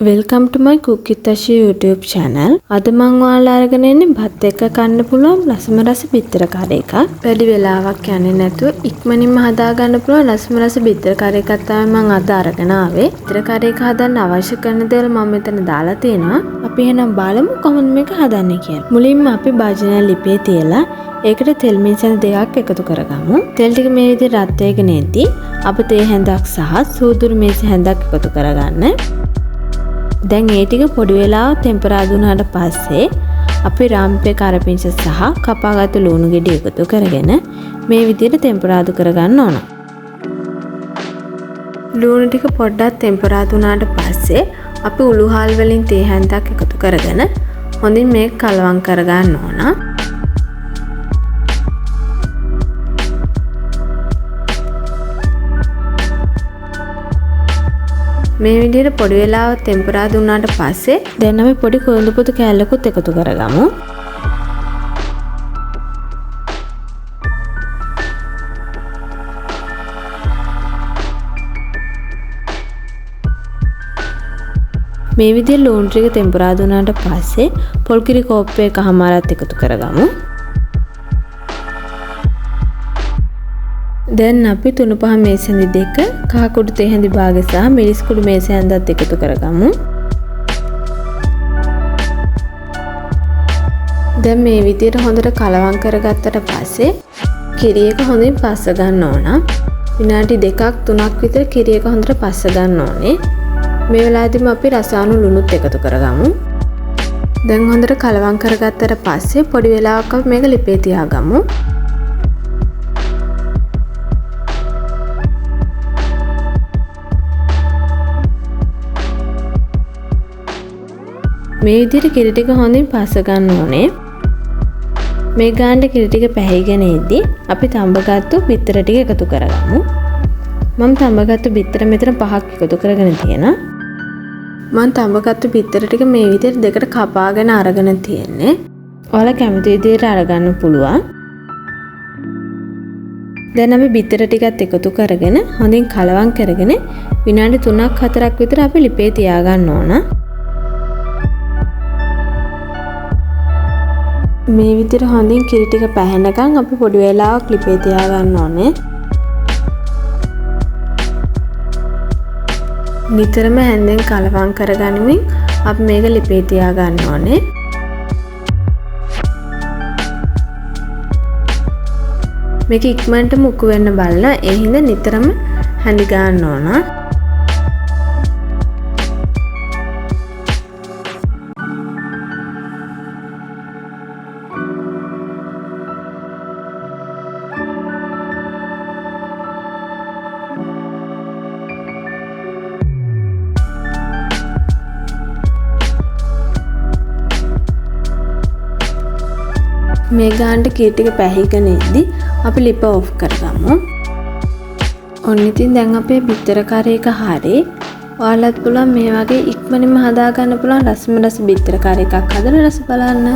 Welcome to my Cook with Tashi YouTube channel. අද මම ඔයාලා අරගෙන ඉන්නේ බත් එක්ක කන්න පුළුවන් ලස්සම රස බිත්තර කාරය එකක්. වැඩි වෙලාවක් යන්නේ නැතුව ඉක්මනින්ම හදා ගන්න පුළුවන් ලස්සම රස බිත්තර කාරය එකක් තමයි මම අද අරගෙන ආවේ. බිත්තර කාරය එක හදන්න අවශ්‍ය කරන දේවල් මම මෙතන දාලා තියෙනවා. අපි එහෙනම් බලමු කොහොමද මේක හදන්නේ කියලා. මුලින්ම අපි භාජනය ලිපේ තියලා ඒකට තෙල් මිශ්‍රණ දෙකක් එකතු කරගමු. තෙල් ටික මේ විදිහට රත් වෙගෙන එද්දී අප තේ හැඳක් සහ සූදුරු මේස හැඳක් එකතු කරගන්න. දැන් ඒ ටික පොඩි වෙලාව ටෙම්පරාදු වුණාට පස්සේ අපි රාම්පේ කරපිංච සහ කපාගත්තු ලුණු ගෙඩි එකතු කරගෙන මේ විදිහට ටෙම්පරාදු කරගන්න ඕන. ලුණු ටික පොඩ්ඩක් ටෙම්පරාදු වුණාට පස්සේ අපි උළුහාල් වලින් තේ හැන්දක් එකතු කරගෙන හොඳින් මේක කලවම් කරගන්න ඕන. මේ විදිහට පොඩි වෙලාවක් ටෙම්පරාදු වුණාට පස්සේ දැන් අපි පොඩි කොඳු පොතු කෑල්ලකුත් එකතු කරගමු. මේ විදිහට ලුණු ටික ටෙම්පරාදු වුණාට පස්සේ පොල් කිරි කෝප්ප එකමාරක් එකතු කරගමු. දැන් අපි 3-5 මේසෙන්දි දෙක කහ කුඩු තේ හැඳි භාගය සහ මිරිස් කුඩු මේස හැඳක් එකතු කරගමු. දැන් මේ විදිහට හොඳට කලවම් කරගත්තට පස්සේ කිරි එක හොඳින් පස්ස ගන්න ඕන. විනාඩි 2-3ක් විතර කිරි එක හොඳට පස්ස ගන්න ඕනේ. මේ වෙලාවේදීම අපි රසායන ලුණුත් එකතු කරගමු. දැන් හොඳට කලවම් කරගත්තට පස්සේ පොඩි වෙලාවක මේක ලිපේ තියාගමු. මේ විදිහට කිරි ටික හොඳින් පස්ස ගන්න ඕනේ. මේ ගානට කිරි ටික පැහිගෙන ඉද්දි අපි තඹගත්තු බිත්තර ටික එකතු කරගමු. මම තඹගත්තු බිත්තර මෙතන 5ක් එකතු කරගෙන තියෙනවා. මම තඹගත්තු බිත්තර ටික මේ විදිහට දෙකට කපාගෙන අරගෙන තියෙන්නේ. ඔයාලා කැමති විදිහට අරගන්න පුළුවන්. දැන් අපි බිත්තර ටිකත් එකතු කරගෙන හොඳින් කලවම් කරගෙන විනාඩි 3-4ක් විතර අපි ලිපේ තියාගන්න ඕන. මේ විදිහට හොඳින් කිරි ටික පැහැෙනකන් අපි පොඩි වෙලාවක් ලිපේ තියාගන්න ඕනේ. නිතරම හැන්දෙන් කලවම් කරගනිමින් අපි මේක ලිපේ තියාගන්න ඕනේ. මේක ඉක්මනට මුක්කු වෙන්න බලලා ඒ හින්දා නිතරම හැඳි ගන්න ඕන. මේ ගානට කිරි ටික පැහිගෙන ඉද්දි අපි ලිප ඔෆ් කරගමු. ඔන්න ඉතින් දැන් අපේ බිත්තර කාරය එක හරි. ඔයාලත් පුළුවන් මේ වගේ ඉක්මනින්ම හදා ගන්න පුළුවන් රසම රස බිත්තර කාරය එකක් හදලා රස බලන්න.